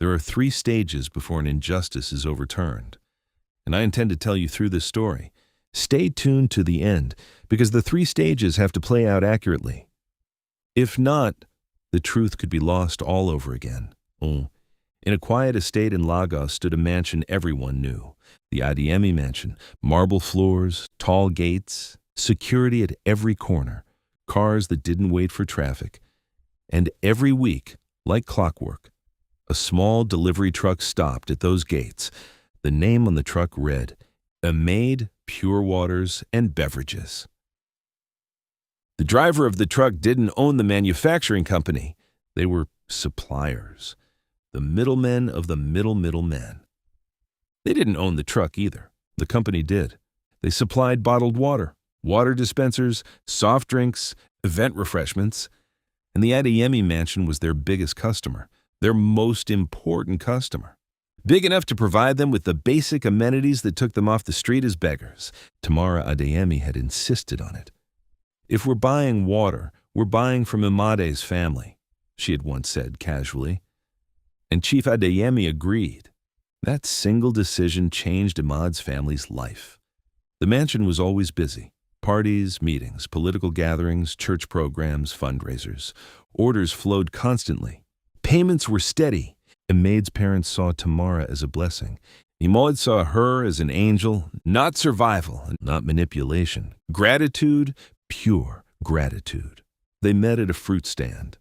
There are 3 stages before an injustice is overturned. And I intend to tell you through this story. Stay tuned to the end, because the 3 stages have to play out accurately. If not, the truth could be lost all over again. In a quiet estate in Lagos stood a mansion everyone knew. The Adeyemi mansion, marble floors, tall gates, security at every corner, cars that didn't wait for traffic. And every week, like clockwork, a small delivery truck stopped at those gates. The name on the truck read, Amade Pure Waters and Beverages. The driver of the truck didn't own the manufacturing company. They were suppliers, the middlemen of the middlemen. They didn't own the truck either. The company did. They supplied bottled water, water dispensers, soft drinks, event refreshments, and the Adeyemi mansion was their biggest customer, their most important customer. Big enough to provide them with the basic amenities that took them off the street as beggars. Tamara Adeyemi had insisted on it. If we're buying water, we're buying from Imade's family, she had once said casually. And Chief Adeyemi agreed. That single decision changed Imade's family's life. The mansion was always busy. Parties, meetings, political gatherings, church programs, fundraisers. Orders flowed constantly. Payments were steady. Imade's parents saw Tamara as a blessing. Imade saw her as an angel, not survival, not manipulation. Gratitude, pure gratitude. They met at a fruit stand.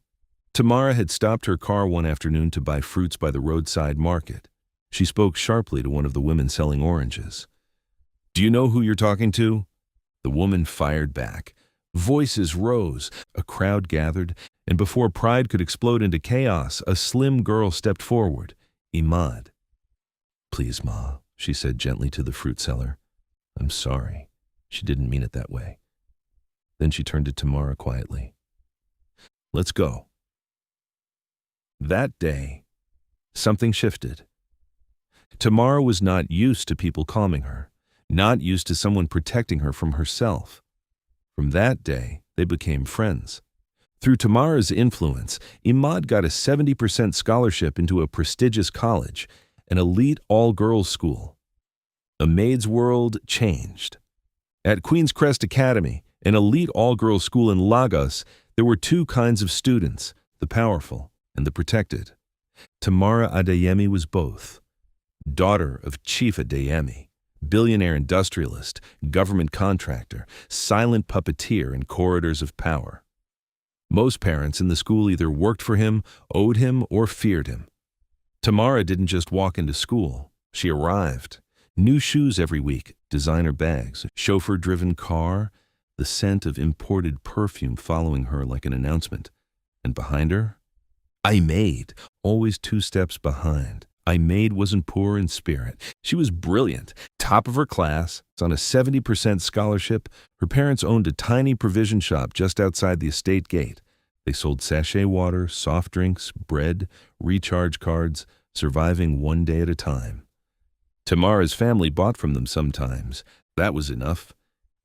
Tamara had stopped her car one afternoon to buy fruits by the roadside market. She spoke sharply to one of the women selling oranges. "Do you know who you're talking to?" The woman fired back. Voices rose, a crowd gathered, and before pride could explode into chaos, a slim girl stepped forward. Imade. "Please, Ma," she said gently to the fruit seller. "I'm sorry. She didn't mean it that way." Then she turned to Tamara quietly. "Let's go." That day, something shifted. Tamara was not used to people calming her, not used to someone protecting her from herself. From that day, they became friends. Through Tamara's influence, Imade got a 70% scholarship into a prestigious college, an elite all-girls school. Imade's world changed. At Queen's Crest Academy, an elite all-girls school in Lagos, there were 2 kinds of students, the powerful and the protected. Tamara Adeyemi was both. Daughter of Chief Adeyemi, billionaire industrialist, government contractor, silent puppeteer in corridors of power. Most parents in the school either worked for him, owed him, or feared him. Tamara didn't just walk into school. She arrived. New shoes every week, designer bags, chauffeur-driven car, the scent of imported perfume following her like an announcement. And behind her? Imade, always 2 steps behind. Imade wasn't poor in spirit. She was brilliant, top of her class, on a 70% scholarship. Her parents owned a tiny provision shop just outside the estate gate. They sold sachet water, soft drinks, bread, recharge cards, surviving one day at a time. Tamara's family bought from them sometimes. That was enough.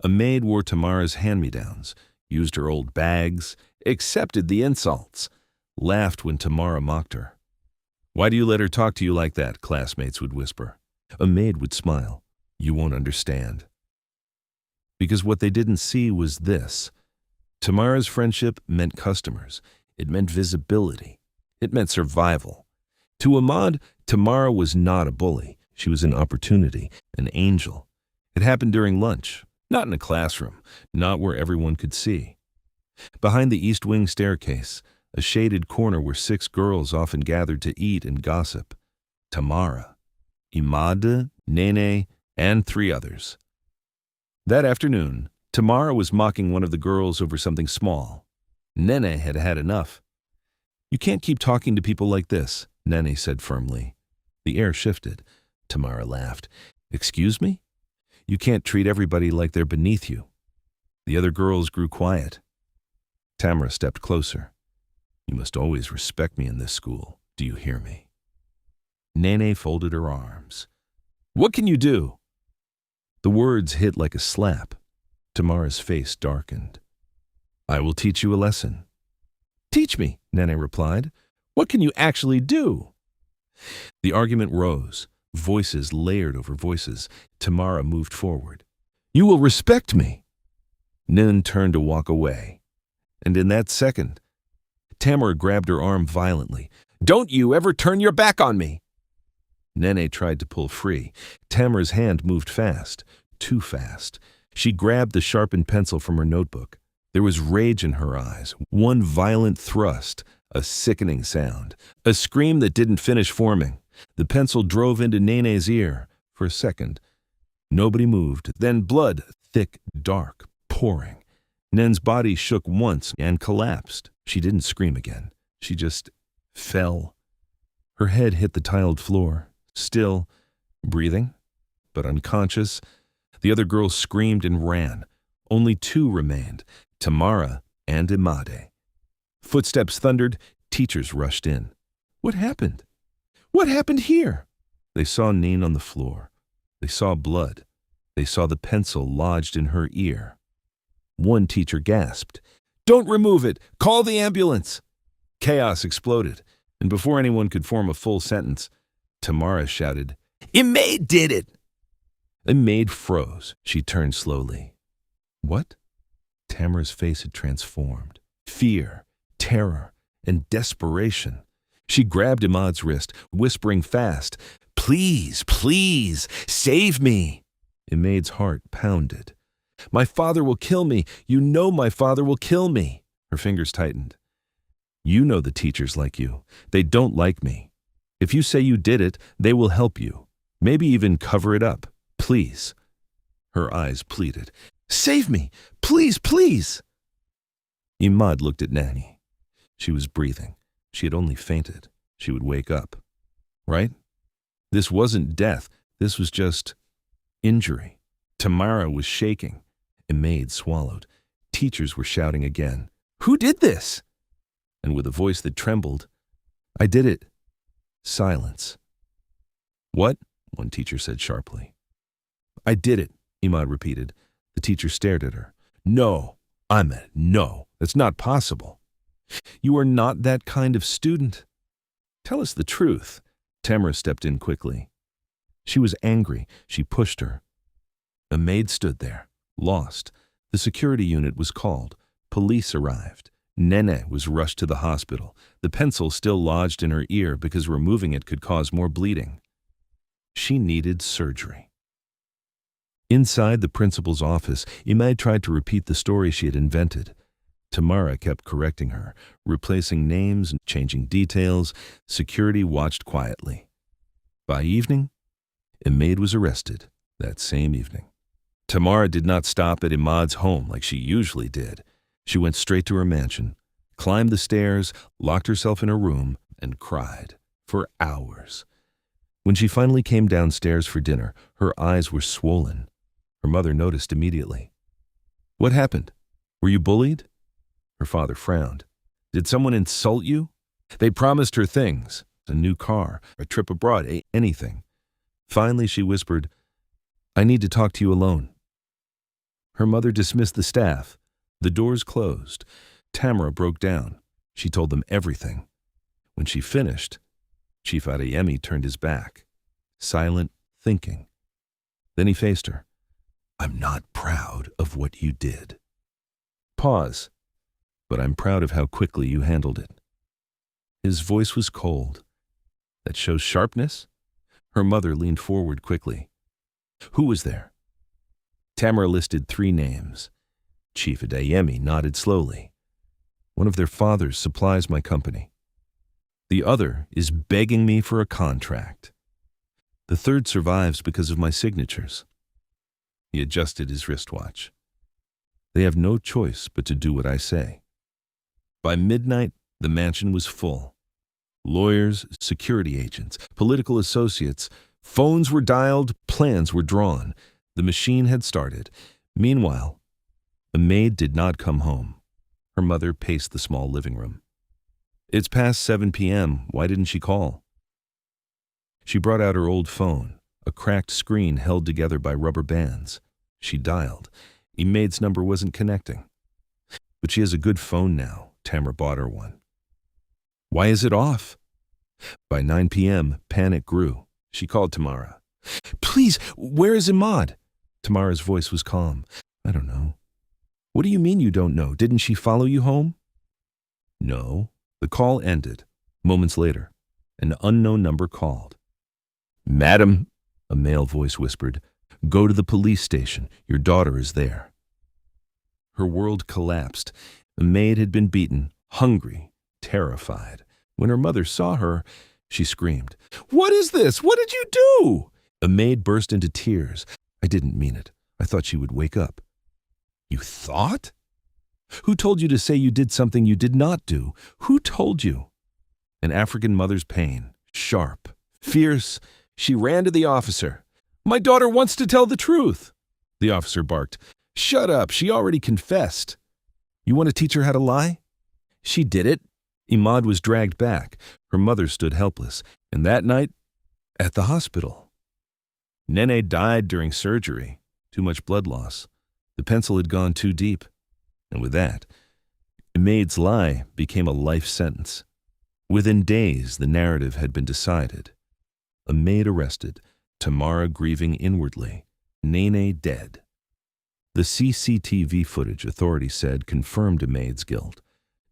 Imade wore Tamara's hand-me-downs, used her old bags, accepted the insults, laughed when Tamara mocked her. "Why do you let her talk to you like that?" classmates would whisper. Imade would smile. "You won't understand." Because what they didn't see was this. Tamara's friendship meant customers. It meant visibility. It meant survival. To Imade, Tamara was not a bully. She was an opportunity, an angel. It happened during lunch, not in a classroom, not where everyone could see. Behind the East Wing staircase, a shaded corner where 6 girls often gathered to eat and gossip. Tamara, Imade, Nene, and 3 others. That afternoon, Tamara was mocking one of the girls over something small. Nene had had enough. "You can't keep talking to people like this," Nene said firmly. The air shifted. Tamara laughed. "Excuse me? You can't treat everybody like they're beneath you." The other girls grew quiet. Tamara stepped closer. "You must always respect me in this school. Do you hear me?" Nene folded her arms. "What can you do?" The words hit like a slap. Tamara's face darkened. "I will teach you a lesson." "Teach me," Nene replied. "What can you actually do?" The argument rose, voices layered over voices. Tamara moved forward. "You will respect me." Nin turned to walk away. And in that second, Tamara grabbed her arm violently. "Don't you ever turn your back on me!" Nene tried to pull free. Tamara's hand moved fast, too fast. She grabbed the sharpened pencil from her notebook. There was rage in her eyes, one violent thrust, a sickening sound, a scream that didn't finish forming. The pencil drove into Nene's ear. For a second, nobody moved. Then blood, thick, dark, pouring. Nen's body shook once and collapsed. She didn't scream again. She just fell. Her head hit the tiled floor, still, breathing, but unconscious. The other girls screamed and ran. Only two remained, Tamara and Imade. Footsteps thundered. Teachers rushed in. What happened? What happened here? They saw Nin on the floor. They saw blood. They saw the pencil lodged in her ear. One teacher gasped, "Don't remove it! Call the ambulance!" Chaos exploded, and before anyone could form a full sentence, Tamara shouted, "Imade did it!" Imade froze. She turned slowly. What? Tamara's face had transformed. Fear, terror, and desperation. She grabbed Imade's wrist, whispering fast, "Please, please, save me!" Imade's heart pounded. "My father will kill me. You know my father will kill me." Her fingers tightened. "You know the teachers like you. They don't like me. If you say you did it, they will help you. Maybe even cover it up. Please." Her eyes pleaded. "Save me! Please, please!" Imad looked at Nani. She was breathing. She had only fainted. She would wake up. Right? This wasn't death. This was just injury. Tamara was shaking. Imade swallowed. Teachers were shouting again. "Who did this?" And with a voice that trembled, "I did it." Silence. "What?" one teacher said sharply. "I did it," Imad repeated. The teacher stared at her. "No, Ahmed, no, that's not possible. You are not that kind of student. Tell us the truth." Tamara stepped in quickly. She was angry. She pushed her. A maid stood there, lost. The security unit was called. Police arrived. Nene was rushed to the hospital, the pencil still lodged in her ear because removing it could cause more bleeding. She needed surgery. Inside the principal's office, Imad tried to repeat the story she had invented. Tamara kept correcting her, replacing names and changing details. Security watched quietly. By evening, Imad was arrested that same evening. Tamara did not stop at Imad's home like she usually did. She went straight to her mansion, climbed the stairs, locked herself in her room, and cried for hours. When she finally came downstairs for dinner, her eyes were swollen. Her mother noticed immediately. "What happened? Were you bullied?" Her father frowned. "Did someone insult you?" They promised her things, a new car, a trip abroad, anything. Finally, she whispered, "I need to talk to you alone." Her mother dismissed the staff. The doors closed. Tamara broke down. She told them everything. When she finished, Chief Adeyemi turned his back, silent, thinking. Then he faced her. "I'm not proud of what you did." Pause. "But I'm proud of how quickly you handled it." His voice was cold. "That shows sharpness?" Her mother leaned forward quickly. "Who was there?" Tamara listed 3 names. Chief Adeyemi nodded slowly. "One of their fathers supplies my company. The other is begging me for a contract. The third survives because of my signatures." He adjusted his wristwatch. "They have no choice but to do what I say." By midnight, the mansion was full. Lawyers, security agents, political associates. Phones were dialed, plans were drawn. The machine had started. Meanwhile, the maid did not come home. Her mother paced the small living room. "It's past 7 p.m. Why didn't she call?" She brought out her old phone, a cracked screen held together by rubber bands. She dialed. Imade's number wasn't connecting. "But she has a good phone now." Tamara bought her one. "Why is it off?" By 9 p.m., panic grew. She called Tamara. "Please, where is Imad?" Tamara's voice was calm. "I don't know." "What do you mean you don't know? Didn't she follow you home?" No. The call ended. Moments later, an unknown number called. "Madam," a male voice whispered, "go to the police station. Your daughter is there." Her world collapsed. The maid had been beaten, hungry, terrified. When her mother saw her, she screamed, "What is this? What did you do?" A maid burst into tears. "I didn't mean it. I thought she would wake up." "You thought? Who told you to say you did something you did not do? Who told you?" An African mother's pain, sharp, fierce. She ran to the officer. "My daughter wants to tell the truth." The officer barked, "Shut up, she already confessed." "You want to teach her how to lie?" "She did it." Imad was dragged back. Her mother stood helpless. And that night, at the hospital, Nene died during surgery. Too much blood loss. The pencil had gone too deep. And with that, Imade's lie became a life sentence. Within days, the narrative had been decided. A maid arrested, Tamara grieving inwardly, Nene dead. The CCTV footage, authorities said, confirmed Imade's guilt.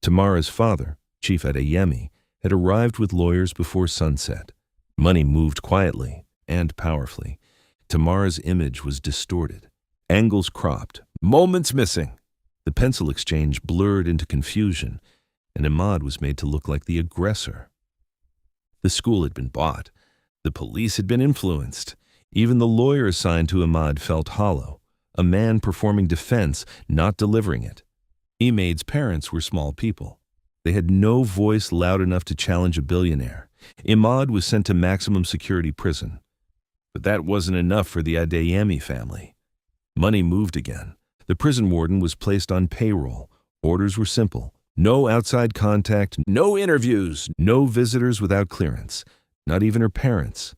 Tamara's father, Chief Adeyemi, had arrived with lawyers before sunset. Money moved quietly and powerfully. Tamara's image was distorted, angles cropped, moments missing. The pencil exchange blurred into confusion, and Imad was made to look like the aggressor. The school had been bought. The police had been influenced. Even the lawyer assigned to Imad felt hollow, a man performing defense, not delivering it. Imade's parents were small people. They had no voice loud enough to challenge a billionaire. Imad was sent to maximum security prison. But that wasn't enough for the Adeyemi family. Money moved again. The prison warden was placed on payroll. Orders were simple. No outside contact, no interviews, no visitors without clearance, not even her parents.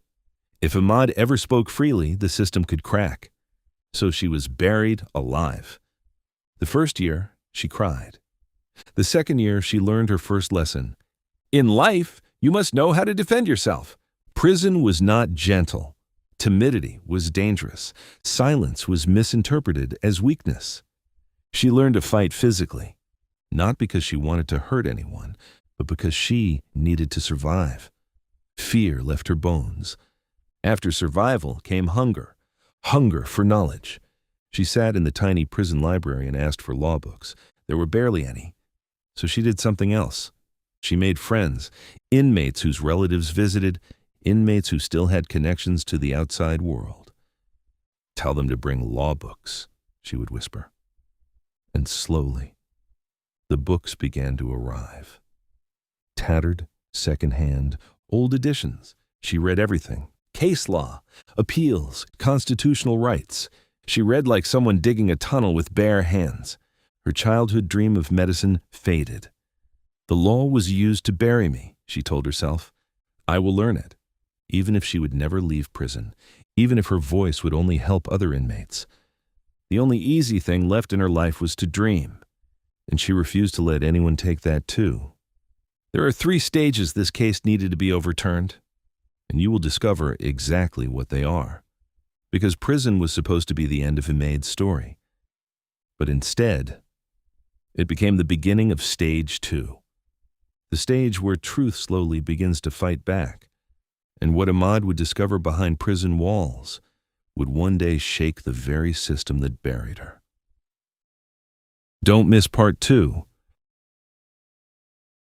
If Imad ever spoke freely, the system could crack. So she was buried alive. The first year, she cried. The second year, she learned her first lesson. In life, you must know how to defend yourself. Prison was not gentle. Timidity was dangerous. Silence was misinterpreted as weakness. She learned to fight physically, not because she wanted to hurt anyone, but because she needed to survive. Fear left her bones. After survival came hunger. Hunger for knowledge. She sat in the tiny prison library and asked for law books. There were barely any. So she did something else. She made friends, inmates whose relatives visited, inmates who still had connections to the outside world. "Tell them to bring law books," she would whisper. And slowly, the books began to arrive. Tattered, secondhand, old editions. She read everything. Case law, appeals, constitutional rights. She read like someone digging a tunnel with bare hands. Her childhood dream of medicine faded. The law was used to bury me, she told herself. I will learn it, even if she would never leave prison, even if her voice would only help other inmates. The only easy thing left in her life was to dream, and she refused to let anyone take that too. There are 3 stages this case needed to be overturned, and you will discover exactly what they are. Because prison was supposed to be the end of Imade's story. But instead, it became the beginning of stage 2. The stage where truth slowly begins to fight back, and what Imad would discover behind prison walls would one day shake the very system that buried her. Don't miss part 2.